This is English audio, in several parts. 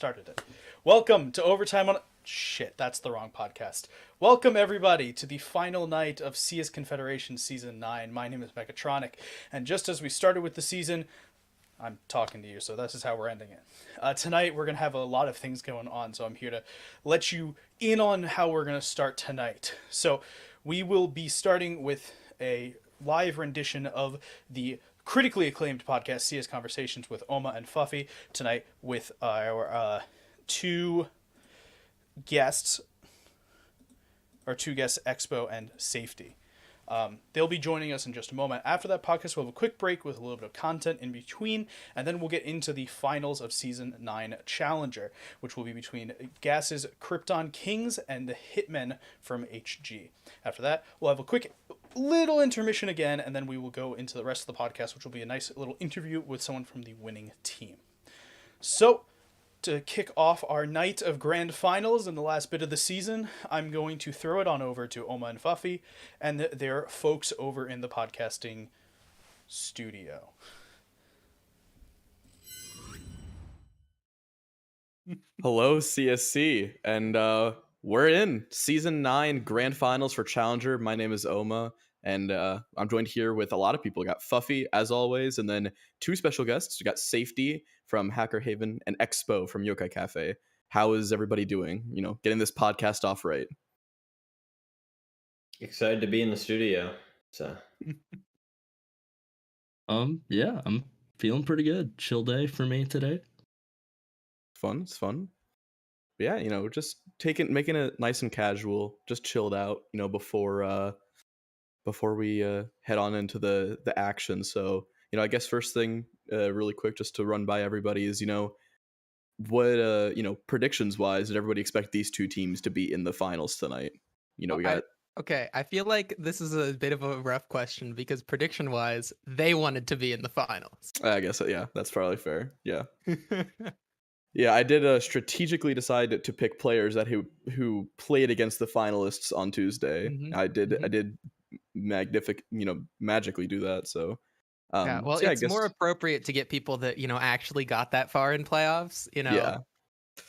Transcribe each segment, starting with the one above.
started it. Welcome to Overtime on... Shit, that's the wrong podcast. Welcome, everybody, to the final night of CS Confederation Season 9. My name is Mechatronic, and just as we started with the season, I'm talking to you, so this is how we're ending it. Tonight, we're going to have a lot of things going on, so I'm here to let you in on how we're going to start tonight. So, we will be starting with a live rendition of the critically acclaimed podcast CS Conversations with Oma and Fuffy tonight with our two guests, Expo and Safety. They'll be joining us in just a moment. After that podcast, we'll have a quick break with a little bit of content in between, and then we'll get into the finals of Season 9 Challenger, which will be between Gas's Krypton Kings and the Hitmen from HG. After that, we'll have a quick little intermission again, and then we will go into the rest of the podcast, which will be a nice little interview with someone from the winning team. So, to kick off our night of grand finals in the last bit of the season, I'm going to throw it on over to Oma and Fuffy and their folks over in the podcasting studio. Hello, CSC, and we're in Season 9 Grand Finals for Challenger. My name is Oma, and I'm joined here with a lot of people. We got Fuffy, as always, and then two special guests. We got Safety from Hacker Haven and Expo from Yokai Cafe. How is everybody doing? You know, getting this podcast off right? Excited to be in the studio. So, yeah, I'm feeling pretty good. Chill day for me today. It's fun. But yeah, you know, just making it nice and casual, just chilled out, you know, before we head on into the action. So, you know, I guess first thing, really quick, just to run by everybody is, you know, what you know, predictions wise, did everybody expect these two teams to be in the finals tonight? You know, we got. Okay, I feel like this is a bit of a rough question because prediction-wise, they wanted to be in the finals. I guess, yeah, that's probably fair. Yeah. Yeah, I did strategically decide to pick players that who played against the finalists on Tuesday. Mhm, I did magically do that. So, yeah, well, so yeah, it's more appropriate to get people that, you know, actually got that far in playoffs, you know. Yeah.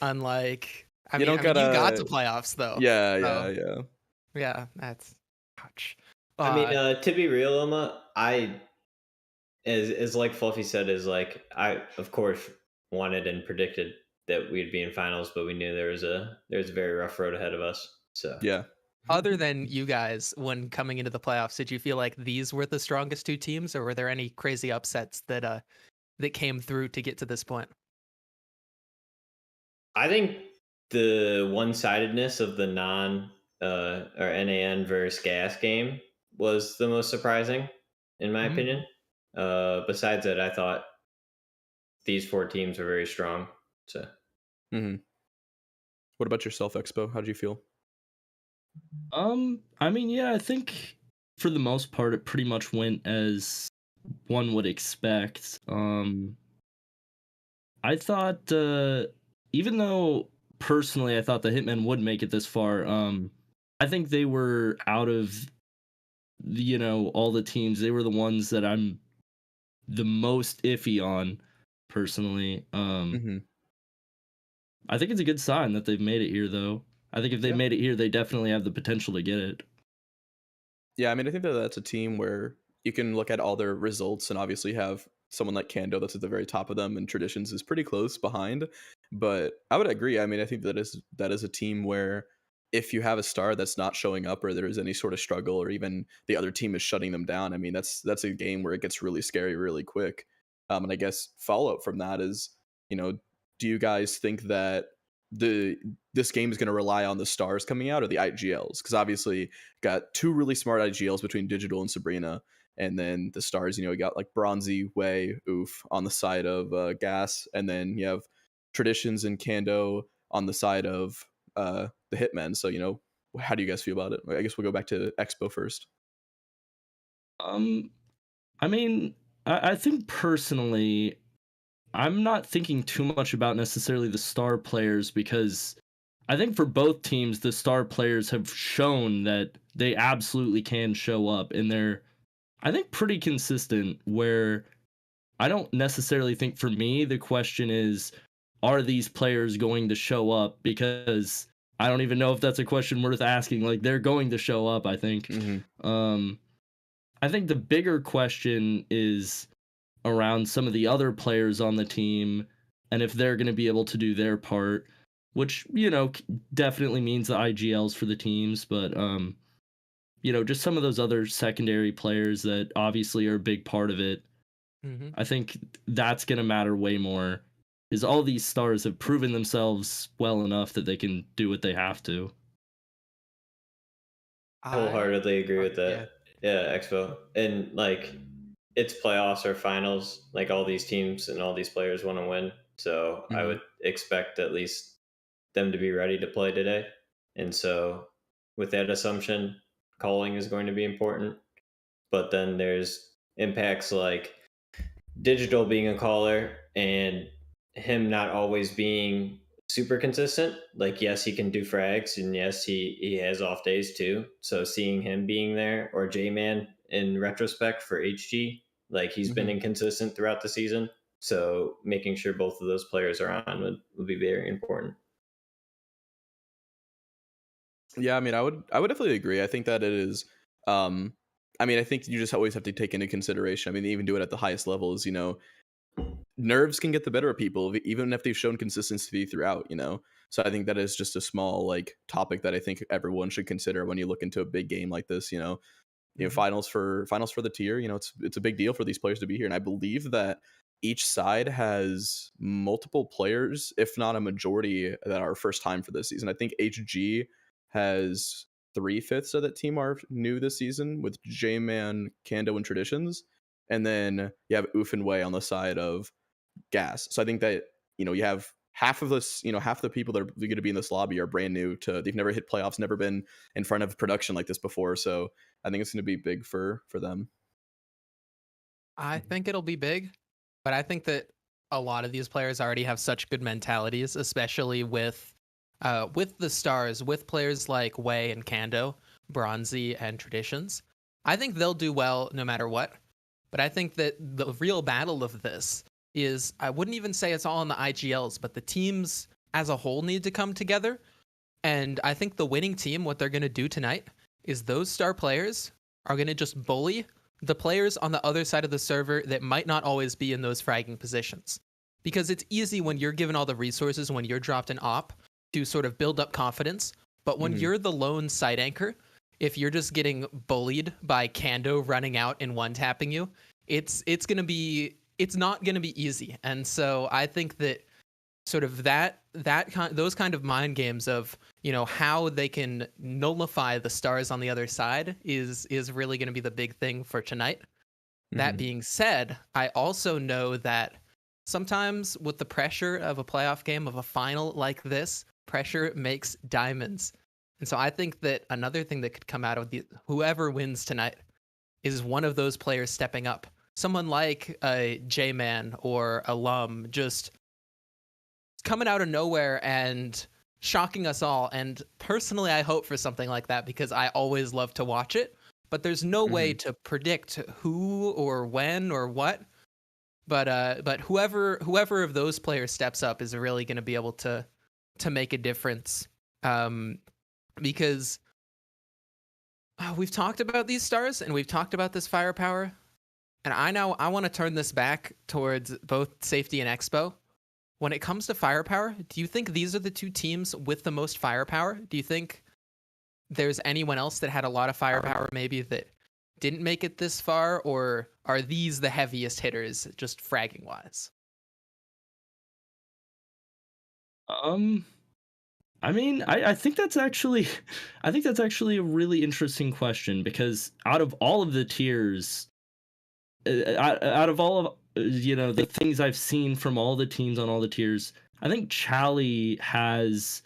Unlike, I You mean, don't gotta- you got to playoffs though. Yeah. Yeah, that's ouch. I mean, to be real, Oma, as like Fluffy said, is like I of course wanted and predicted that we'd be in finals, but we knew there was a very rough road ahead of us. So Yeah. Other than you guys, when coming into the playoffs, did you feel like these were the strongest two teams, or were there any crazy upsets that came through to get to this point? I think the one-sidedness of the or NAN versus Gas game was the most surprising, in my opinion. Besides that, I thought these four teams were very strong. So, What about yourself, Expo? How'd you feel? I mean, yeah, I think for the most part, it pretty much went as one would expect. I thought, even though personally I thought the Hitmen would make it this far, I think they were out of, you know, all the teams, they were the ones that I'm the most iffy on, personally. I think it's a good sign that they've made it here, though. I think if they made it here, they definitely have the potential to get it. Yeah, I mean, I think that's a team where you can look at all their results and obviously have someone like Kando that's at the very top of them, and Traditions is pretty close behind. But I would agree. I mean, I think that is a team where if you have a star that's not showing up, or there is any sort of struggle, or even the other team is shutting them down, I mean, that's a game where it gets really scary really quick. And I guess follow-up from that is, you know, do you guys think that this game is going to rely on the stars coming out or the IGLs? Because obviously got two really smart IGLs between Digital and Sabrina, and then the stars, you know, you got like Bronzy, Wei, Oof on the side of Gas, and then you have Traditions and Kando on the side of the Hitmen. So, you know, how do you guys feel about it? I guess we'll go back to Expo first. I mean, I think personally, I'm not thinking too much about necessarily the star players, because I think for both teams, the star players have shown that they absolutely can show up, and they're, I think, pretty consistent, where I don't necessarily think, for me, the question is, are these players going to show up? Because I don't even know if that's a question worth asking. Like, they're going to show up, I think. I think the bigger question is around some of the other players on the team and if they're going to be able to do their part, which, definitely means the IGLs for the teams, but just some of those other secondary players that obviously are a big part of it. I think that's going to matter way more, is all these stars have proven themselves well enough that they can do what they have to. I wholeheartedly agree with that. Yeah, Expo. And like, it's playoffs or finals. Like, all these teams and all these players want to win. So I would expect at least them to be ready to play today. And so with that assumption, calling is going to be important. But then there's impacts like Digital being a caller and him not always being super consistent. Like, yes, he can do frags, and yes, he has off days too. So seeing him being there, or J-Man in retrospect for HG, like, he's been inconsistent throughout the season. So making sure both of those players are on would be very important. Yeah, I mean, I would definitely agree. I think that it is. I think you just always have to take into consideration. I mean, they even do it at the highest levels. Nerves can get the better of people, even if they've shown consistency throughout. So I think that is just a small topic that I think everyone should consider when you look into a big game like this. Finals for the tier. It's a big deal for these players to be here, and I believe that each side has multiple players, if not a majority, that are first time for this season. I think HG has 3/5 of that team are new this season, with J-Man, Kando, and Traditions. And then you have Oof and Wei on the side of Gas. So I think that, you have half of this, half the people that are going to be in this lobby are brand new they've never hit playoffs, never been in front of production like this before. So I think it's going to be big for them. I think it'll be big, but I think that a lot of these players already have such good mentalities, especially with the stars, with players like Wei and Kando, Bronzy, and Traditions. I think they'll do well no matter what. But I think that the real battle of this is, I wouldn't even say it's all in the IGLs, but the teams as a whole need to come together. And I think the winning team, what they're going to do tonight is those star players are going to just bully the players on the other side of the server that might not always be in those fragging positions. Because it's easy when you're given all the resources, when you're dropped an op, to sort of build up confidence. But when you're the lone side anchor, if you're just getting bullied by Kando running out and one-tapping you, it's not gonna be easy. And so I think that sort of those kind of mind games of, how they can nullify the stars on the other side is really gonna be the big thing for tonight. That being said, I also know that sometimes with the pressure of a playoff game, of a final like this, pressure makes diamonds. And so I think that another thing that could come out of whoever wins tonight is one of those players stepping up. Someone like a J-Man or Alum just coming out of nowhere and shocking us all. And personally, I hope for something like that because I always love to watch it. But there's no way to predict who or when or what. But whoever of those players steps up is really going to be able to make a difference. Because we've talked about these stars and we've talked about this firepower, and I want to turn this back towards both Safety and Expo. When it comes to firepower, do you think these are the two teams with the most firepower? Do you think there's anyone else that had a lot of firepower maybe that didn't make it this far, or are these the heaviest hitters just fragging wise? I think that's actually a really interesting question, because out of all of the tiers, out of all of the things I've seen from all the teams on all the tiers, I think Chally has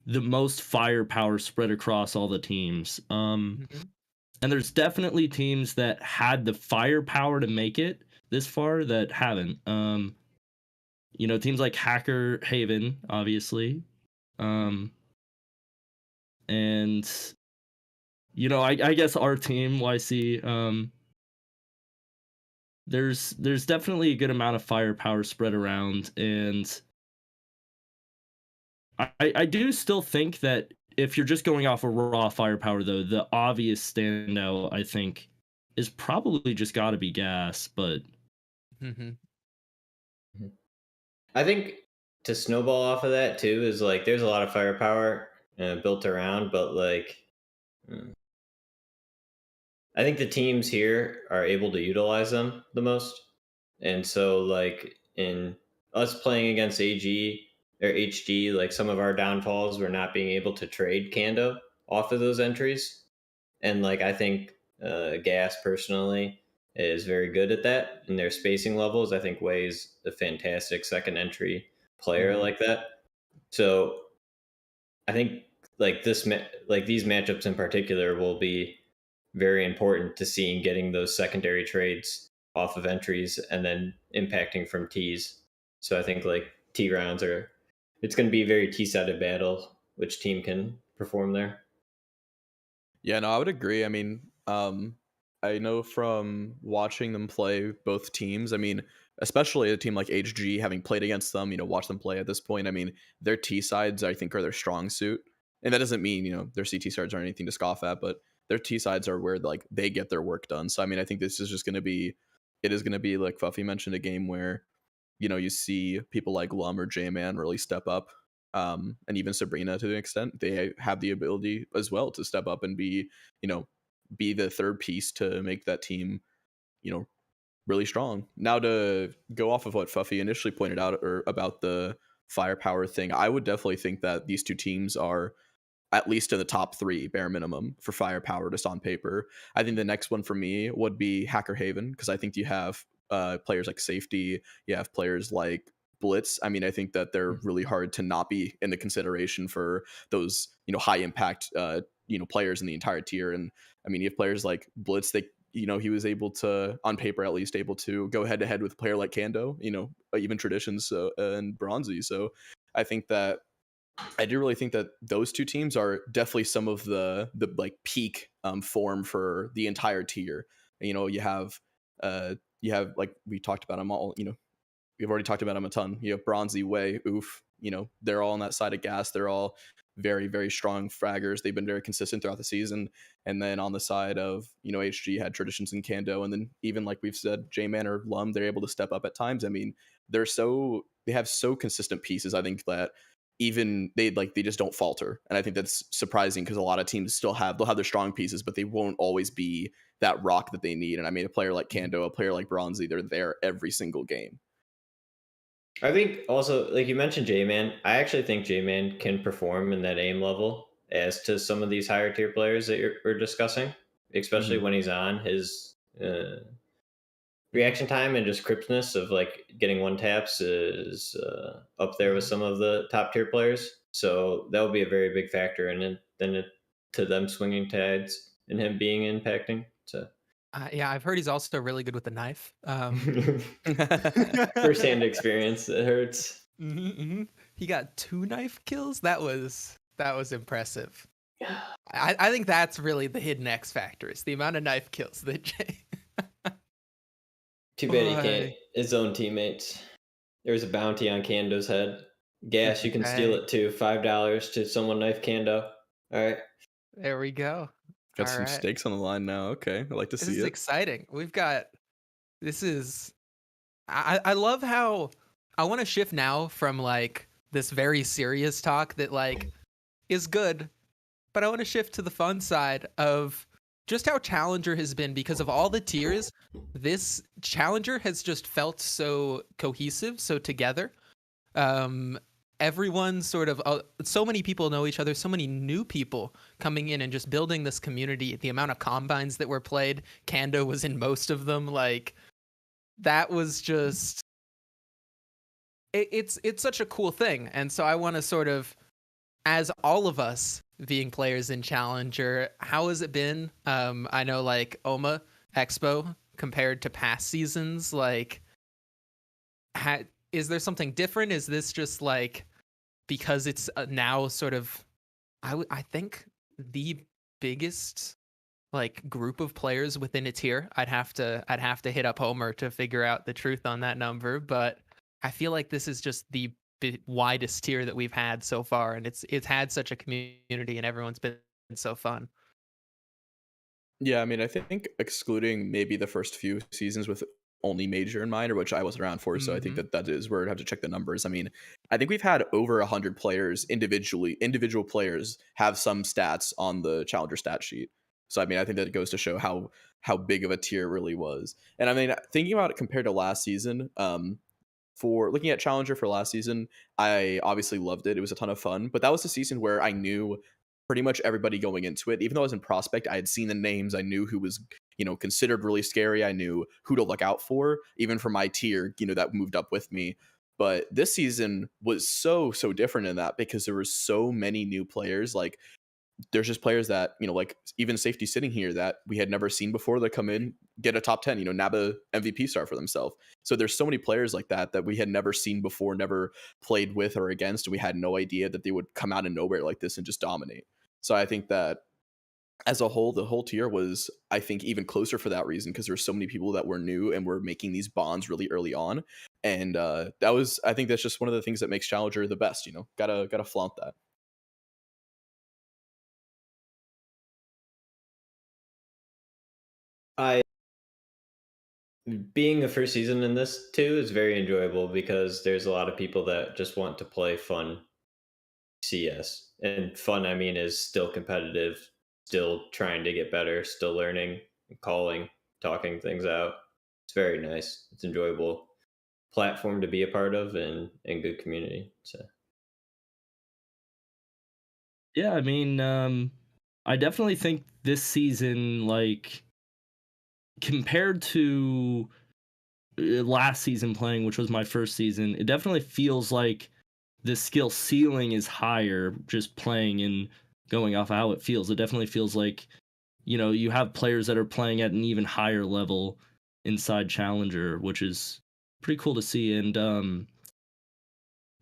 the most firepower spread across all the teams. And there's definitely teams that had the firepower to make it this far that haven't. Teams like Hacker Haven, obviously. And I guess our team, YC, there's definitely a good amount of firepower spread around, and I do still think that if you're just going off of raw firepower, though, the obvious standout, I think, is probably just got to be Gas. But Mm-hmm. I think to snowball off of that too is like there's a lot of firepower built around, but like I think the teams here are able to utilize them the most. And so, like, in us playing against AG or HD, like, some of our downfalls were not being able to trade Kando off of those entries. And, like, I think Gas personally is very good at that. And their spacing levels, I think, Wei's a fantastic second entry player like that. So, I think, like, like these matchups in particular will be very important to seeing getting those secondary trades off of entries and then impacting from T's. So I think like T rounds it's going to be a very T-sided battle, which team can perform there. Yeah, no, I would agree. I mean, I know from watching them play both teams, I mean, especially a team like HG, having played against them, watch them play at this point, I mean, their T sides, I think, are their strong suit. And that doesn't mean, their CT sides aren't anything to scoff at, but their T sides are where, like, they get their work done. So, I mean, I think this is just going to be, it is going to be, like Fuffy mentioned, a game where, you see people like Lum or J-Man really step up. And even Sabrina to an extent, they have the ability as well to step up and be the third piece to make that team, really strong. Now, to go off of what Fuffy initially pointed out or about the firepower thing, I would definitely think that these two teams are at least in the top 3 bare minimum for firepower just on paper. I think the next one for me would be Hacker Haven, because I think you have players like Safety, you have players like Blitz. I mean, I think that they're really hard to not be in the consideration for those, high impact, players in the entire tier. And I mean, you have players like Blitz that, he was able to, on paper at least, able to go head to head with a player like Kando, even Traditions and Bronzy. So I think that I do really think that those two teams are definitely some of the like peak form for the entire tier. You have like we talked about them all. We've already talked about them a ton. You have Bronzy, Wei, Oof. They're all on that side of Gas. They're all very, very strong fraggers. They've been very consistent throughout the season. And then on the side of, HG had Traditions and Kando. And then even like we've said, J-Man or Lum, they're able to step up at times. I mean, they have so consistent pieces. I think that even they just don't falter. And I think that's surprising because a lot of teams they'll have their strong pieces, but they won't always be that rock that they need. And I mean, a player like Kando, a player like Bronzy, they're there every single game. I think also, like you mentioned J-Man, I actually think J-Man can perform in that aim level as to some of these higher tier players that we're discussing, especially when he's on. His reaction time and just crispness of like getting one taps is up there with some of the top tier players. So that will be a very big factor. And then to them swinging tags and him being impacting. So yeah, I've heard he's also really good with the knife. First-hand experience, it hurts. He got 2 knife kills. That was impressive. I think that's really the hidden X factor is the amount of knife kills that Jay. Too bad he can't his own teammates. There's a bounty on Kando's head. Gas, you can steal it too. $5 to someone knife Kando. All right. There we go. Got some stakes on the line now. Okay, I like to see it. This is exciting. I love how I want to shift now from like this very serious talk that like is good, but I want to shift to the fun side of just how Challenger has been because of all the tiers. This Challenger has just felt so cohesive, so together. Everyone sort of, so many people know each other, so many new people coming in and just building this community. The amount of combines that were played, Kando was in most of them. Like that was just, it's such a cool thing. And so I want to sort of, as all of us being players in Challenger, how has it been? I know like OMA Expo compared to past seasons, like is there something different? Is this just like, because it's now sort of, I think the biggest like group of players within a tier. I'd have to hit up Homer to figure out the truth on that number, but I feel like this is just the widest tier that we've had so far, and it's had such a community, and everyone's been so fun. Yeah, I mean, I think excluding maybe the first few seasons with only major and minor, which I wasn't around for, so I think that is where I'd have to check the numbers. I mean, I think we've had over 100 players individually. Individual players have some stats on the challenger stat sheet. So I mean, I think that goes to show how big of a tier it really was. And I mean, thinking about it compared to last season, for looking at challenger for last season, I obviously loved it. It was a ton of fun, but that was the season where I knew pretty much everybody going into it. Even though I was in prospect, I had seen the names. I knew who was, considered really scary. I knew who to look out for, even for my tier, that moved up with me. But this season was so different in that, because there were so many new players. Like, there's just players that, like even safety sitting here that we had never seen before, that come in, get a top 10, nab a MVP star for themselves. So there's so many players like that we had never seen before, never played with or against, and we had no idea that they would come out of nowhere like this and just dominate. So I think that as a whole, the whole tier was, I think, even closer for that reason, because there's so many people that were new and were making these bonds really early on. And I think that's just one of the things that makes Challenger the best. Gotta flaunt that. Being a first season in this too is very enjoyable, because there's a lot of people that just want to play fun CS. And fun, I mean, is still competitive, still trying to get better, still learning, calling, talking things out. It's very nice. It's enjoyable platform to be a part of, and good community. So Yeah, I mean, I definitely think this season, like, compared to last season playing, which was my first season, it definitely feels like the skill ceiling is higher just playing and going off how it feels. It definitely feels like, you have players that are playing at an even higher level inside Challenger, which is pretty cool to see. And,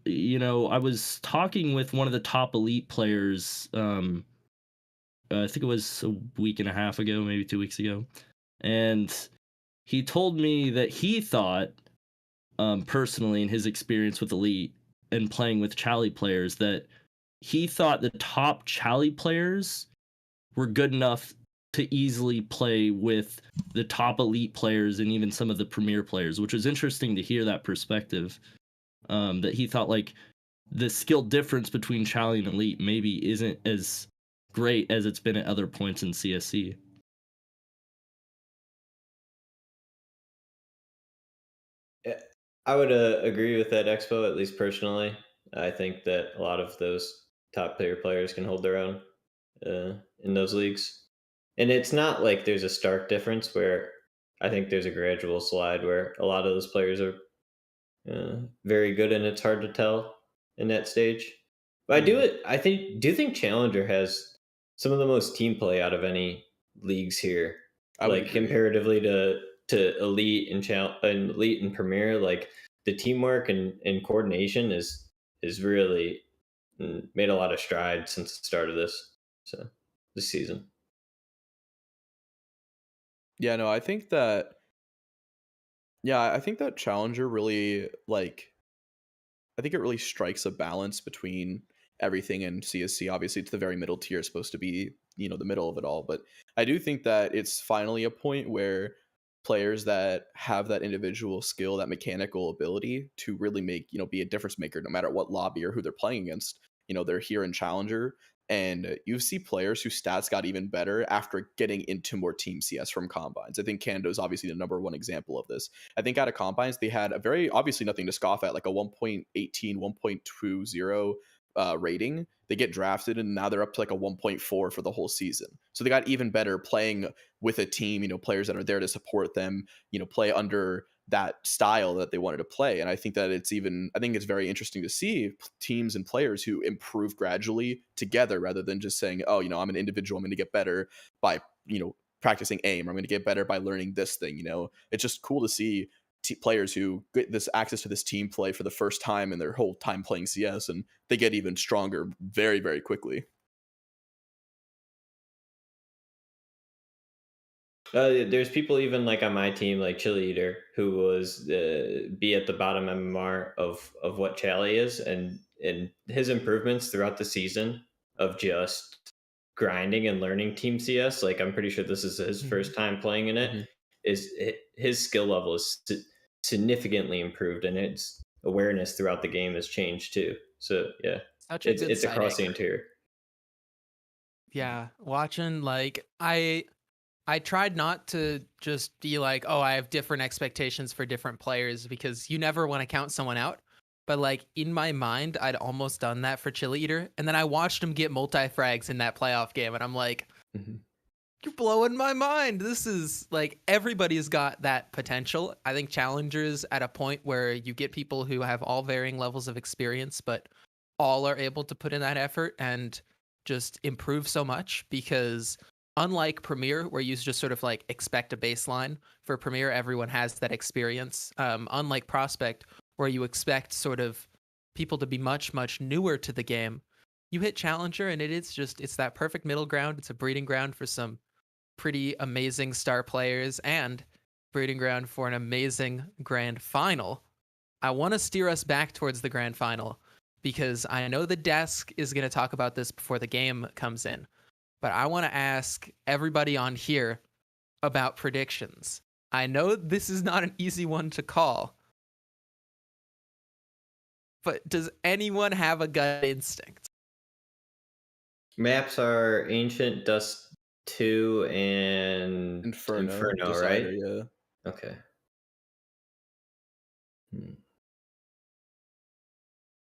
I was talking with one of the top elite players, I think it was a week and a half ago, maybe 2 weeks ago. And he told me that he thought, personally, in his experience with elite and playing with Chally players, that he thought the top Chally players were good enough to easily play with the top elite players and even some of the premier players, which was interesting to hear that perspective. That he thought, like, the skill difference between Chally and elite maybe isn't as great as it's been at other points in CSC. I would agree with that, Expo, at least personally. I think that a lot of those top tier players can hold their own in those leagues. And it's not like there's a stark difference, where I think there's a gradual slide where a lot of those players are very good, and it's hard to tell in that stage. But do think Challenger has some of the most team play out of any leagues here. I would Like, agree. comparatively to elite and elite and premier, like the teamwork and coordination is really made a lot of strides since the start of this season. Yeah, no, I think that. Yeah, I think that Challenger really, like, I think it really strikes a balance between everything in CSC. Obviously, it's the very middle tier, supposed to be, the middle of it all. But I do think that it's finally a point where players that have that individual skill, that mechanical ability to really make, be a difference maker, no matter what lobby or who they're playing against, they're here in Challenger. And you see players whose stats got even better after getting into more team CS from combines. I think Canada is obviously the number one example of this. I think out of combines, they had a very, obviously nothing to scoff at, like a 1.18, 1.20 rating. They get drafted, and now they're up to like a 1.4 for the whole season. So they got even better playing with a team, players that are there to support them, play under that style that they wanted to play. And I think that I think it's very interesting to see teams and players who improve gradually together, rather than just saying, oh, I'm an individual, I'm going to get better by, practicing aim, or I'm going to get better by learning this thing. It's just cool to see players who get this access to this team play for the first time in their whole time playing CS, and they get even stronger very, very quickly. There's people even like on my team, like Chili Eater, who was be at the bottom MMR of what Chally is, and his improvements throughout the season of just grinding and learning Team CS. Like I'm pretty sure this is his first time playing in it. Mhm. His skill level is significantly improved, and its awareness throughout the game has changed too. So yeah, Such a good it's across the sighting. interior. Yeah, watching like I tried not to just be like, oh, I have different expectations for different players because you never want to count someone out. But like in my mind, I'd almost done that for Chili Eater, and then I watched him get multi frags in that playoff game, and I'm like, Mhm. you're blowing my mind. This is like everybody's got that potential. I think challengers at a point where you get people who have all varying levels of experience, but all are able to put in that effort and just improve so much because unlike Premiere, where you just sort of like expect a baseline, for Premiere, everyone has that experience. Unlike Prospect, where you expect sort of people to be much, much newer to the game, you hit Challenger and it's that perfect middle ground. It's a breeding ground for some pretty amazing star players and breeding ground for an amazing grand final. I want to steer us back towards the grand final because I know the desk is going to talk about this before the game comes in, but I want to ask everybody on here about predictions. I know this is not an easy one to call, but does anyone have a gut instinct? Maps are Ancient, Dust 2, and Inferno, Inferno, Decider, right? yeah. Okay. Hmm.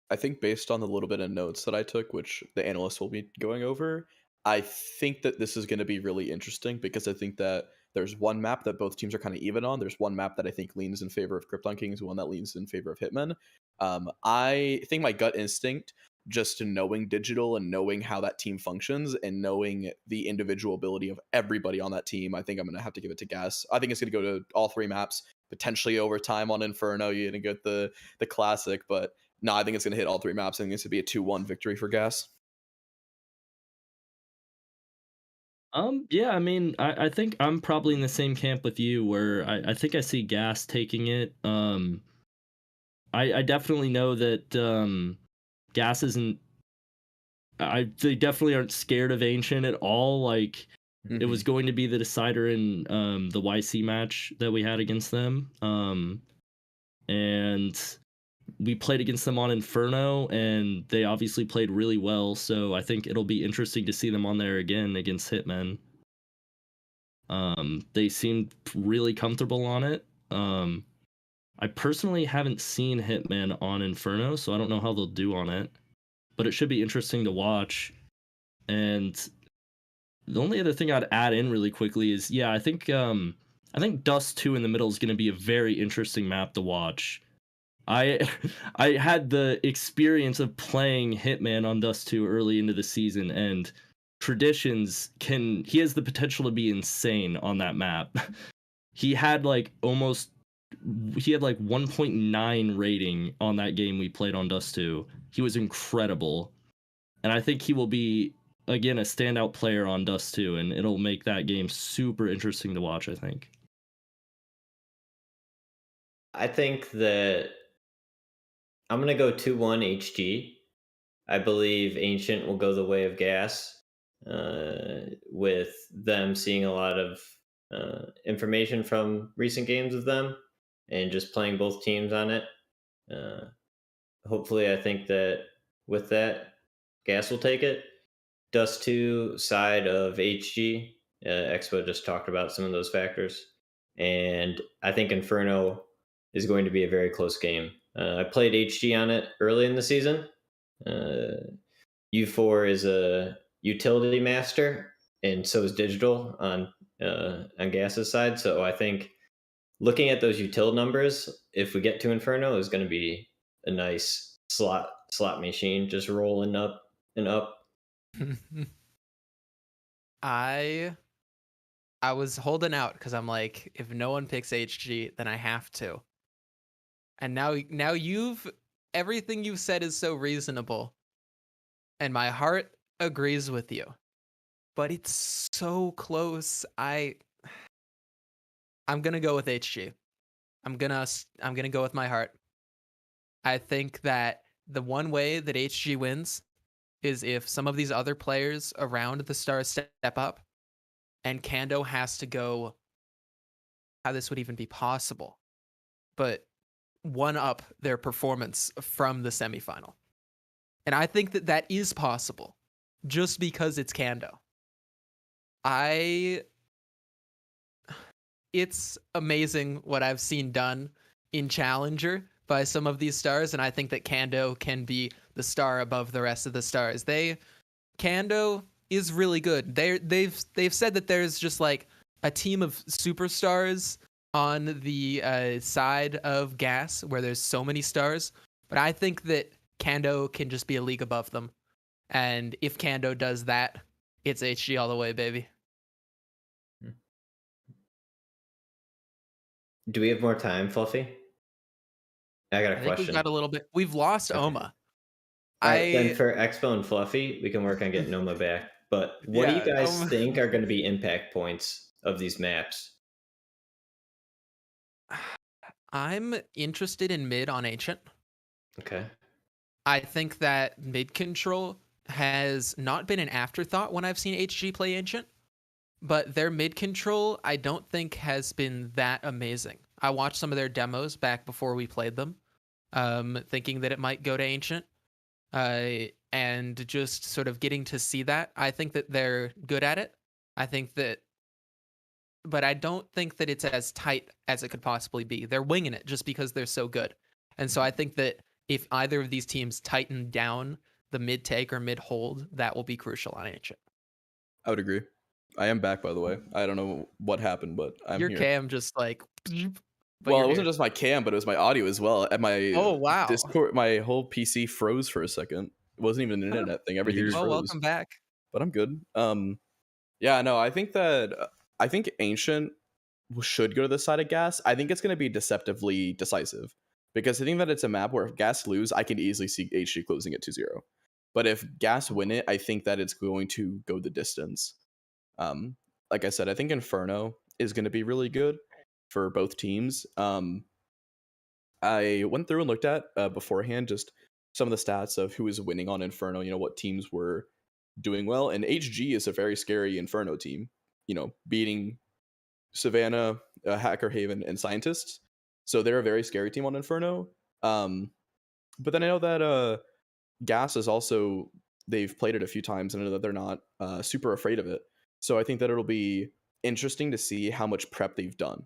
I think based on the little bit of notes that I took, which the analysts will be going over, I think that this is going to be really interesting because I think that there's one map that both teams are kind of even on. There's one map that I think leans in favor of Krypton Kings, one that leans in favor of Hitmen. I think my gut instinct, just in knowing digital and knowing how that team functions and knowing the individual ability of everybody on that team, I think I'm going to have to give it to Gas. I think it's going to go to all three maps, potentially overtime on Inferno. You're going to get the classic, but no, I think it's going to hit all three maps. I think it's going to be a 2-1 victory for Gas. Yeah, I mean, I think I'm probably in the same camp with you where I think I see Gas taking it. I definitely know that Gas isn't. They definitely aren't scared of Ancient at all. Like it was going to be the decider in the YC match that we had against them. And we played against them on Inferno, and they obviously played really well. So I think it'll be interesting to see them on there again against Hitmen. They seemed really comfortable on it. I personally haven't seen Hitman on Inferno, so I don't know how they'll do on it. But it should be interesting to watch. And the only other thing I'd add in really quickly is, yeah, I think Dust 2 in the middle is going to be a very interesting map to watch. I I had the experience of playing Hitman on Dust 2 early into the season, and he has the potential to be insane on that map. he had like 1.9 rating on that game we played on Dust 2. He was incredible. And I think he will be again a standout player on Dust 2, and it'll make that game super interesting to watch, I think. I think that I'm going to go 2-1 HG. I believe Ancient will go the way of Gas, with them seeing a lot of information from recent games of them and just playing both teams on it. Hopefully, I think that with that, Gas will take it. Dust 2 side of HG. Expo just talked about some of those factors. And I think Inferno is going to be a very close game. I played HG on it early in the season. U4 is a utility master, and so is Digital on Gas's side. So I think looking at those util numbers, if we get to Inferno, is going to be a nice slot machine just rolling up and up. I was holding out because I'm like, if no one picks HG, then I have to. And now everything you've said is so reasonable, and my heart agrees with you. But it's so close. I'm gonna go with HG. I'm gonna go with my heart. I think that the one way that HG wins is if some of these other players around the stars step up, and Kando has to go. How this would even be possible, but one up their performance from the semifinal, and I think that that is possible, just because it's Kando. It's amazing what I've seen done in Challenger by some of these stars, and I think that Kando can be the star above the rest of the stars. Kando is really good. They've said that there's just like a team of superstars on the side of Gas where there's so many stars, but I think that Kando can just be a league above them. And if Kando does that, it's HG all the way, baby. Do we have more time, Fluffy? I got a I think question. we've got a little bit. We've lost Okay. Oma. All right, then for Expo and Fluffy, we can work on getting Noma back. But what do you Yeah, guys think are going to be impact points of these maps? I'm interested in mid on Ancient. Okay. I think that mid control has not been an afterthought when I've seen HG play Ancient, but their mid control I don't think has been that amazing. I watched some of their demos back before we played them, thinking that it might go to Ancient, and just sort of getting to see that. I think that they're good at it. I think that, but I don't think that it's as tight as it could possibly be. They're winging it just because they're so good. And so I think that if either of these teams tighten down the mid take or mid hold, that will be crucial on Ancient. I would agree. I am back, by the way. I don't know what happened, but I'm Your here. cam just like. Well, it wasn't just my cam, but it was my audio as well. At my wow. Discord, my whole PC froze for a second. It wasn't even an internet thing. Everything just froze. Welcome back. But I'm good. Yeah, no, I think Ancient should go to the side of Gas. I think it's going to be deceptively decisive because I think that it's a map where if Gas lose, I can easily see HG closing it 2-0. But if Gas win it, I think that it's going to go the distance. Like I said, I think Inferno is going to be really good for both teams. I went through and looked at beforehand just some of the stats of who is winning on Inferno, what teams were doing well, and HG is a very scary Inferno team, beating Savannah, Hacker Haven, and Scientists. So they're a very scary team on Inferno. But then I know that Gas is also, they've played it a few times, and I know that they're not super afraid of it. So I think that it'll be interesting to see how much prep they've done.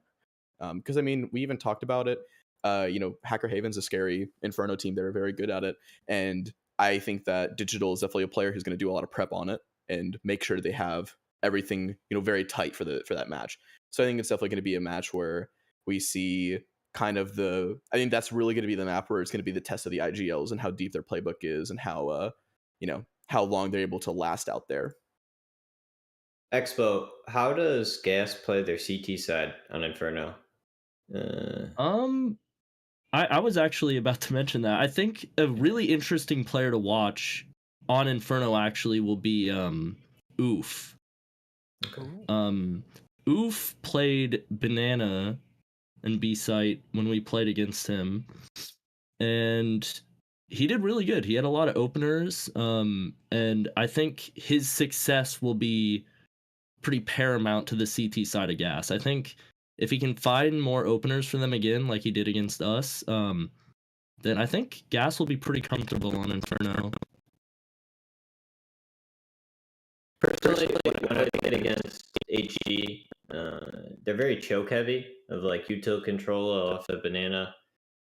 Because, we even talked about it. Hacker Haven's a scary Inferno team. They're very good at it. And I think that Digital is definitely a player who's going to do a lot of prep on it and make sure they have everything, very tight for that match. So I think it's definitely going to be a match where we see kind of I think that's really going to be the map where it's going to be the test of the IGLs and how deep their playbook is and how, how long they're able to last out there. Expo, how does Gas play their CT side on Inferno? I was actually about to mention that. I think a really interesting player to watch on Inferno actually will be Oof. Okay. Oof played Banana and B-Site when we played against him, and he did really good. He had a lot of openers, and I think his success will be pretty paramount to the CT side of Gas. I think if he can find more openers for them again, like he did against us, then I think Gas will be pretty comfortable on Inferno. Personally, when I played against HG, they're very choke heavy of like util control off the Banana,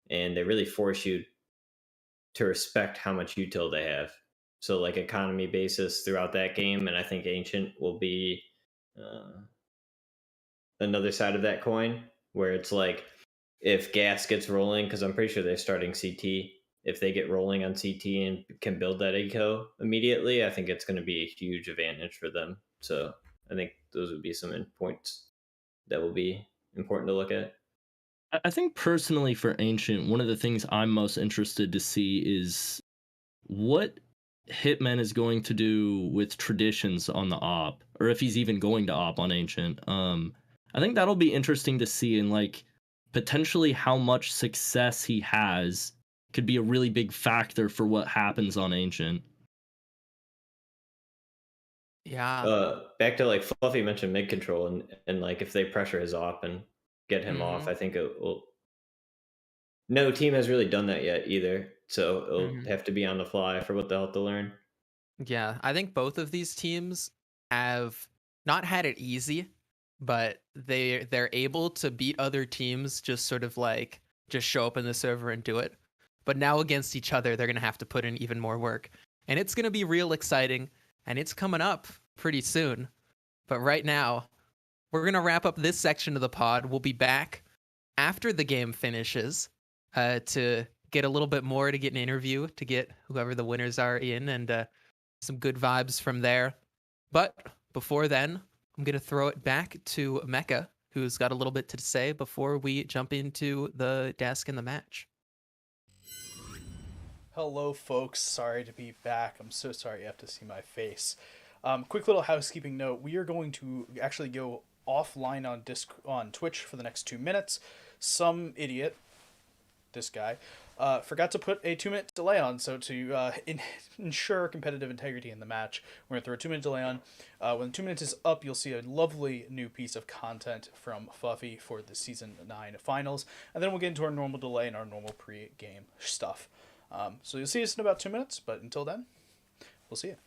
and they really force you to respect how much util they have. So like economy basis throughout that game, and I think Ancient will be another side of that coin where it's like if Gas gets rolling, because I'm pretty sure they're starting CT. If they get rolling on CT and can build that eco immediately, I think it's going to be a huge advantage for them. So I think those would be some points that will be important to look at. I think personally for Ancient, one of the things I'm most interested to see is what Hitmen is going to do with traditions on the op, or if he's even going to op on Ancient. I think that'll be interesting to see, and like potentially how much success he has could be a really big factor for what happens on Ancient. Yeah. Back to like Fluffy mentioned mid control, and like if they pressure his op and get him off, Mhm. I think it will. No team has really done that yet either, so it'll Mhm. have to be on the fly for what they'll have to learn. Yeah, I think both of these teams have not had it easy, but they're able to beat other teams just sort of like just show up in the server and do it. But now against each other, they're going to have to put in even more work. And it's going to be real exciting, and it's coming up pretty soon. But right now, we're going to wrap up this section of the pod. We'll be back after the game finishes to get a little bit more, to get an interview, to get whoever the winners are in, and some good vibes from there. But before then, I'm going to throw it back to Mecca, who's got a little bit to say before we jump into the desk and the match. Hello, folks. Sorry to be back. I'm so sorry you have to see my face. Quick little housekeeping note. We are going to actually go offline on Twitch for the next 2 minutes. Some idiot, this guy, forgot to put a 2-minute delay on, so to ensure competitive integrity in the match, we're going to throw a 2-minute delay on. When 2 minutes is up, you'll see a lovely new piece of content from Fluffy for the Season 9 finals, and then we'll get into our normal delay and our normal pre-game stuff. So you'll see us in about 2 minutes, but until then, we'll see you.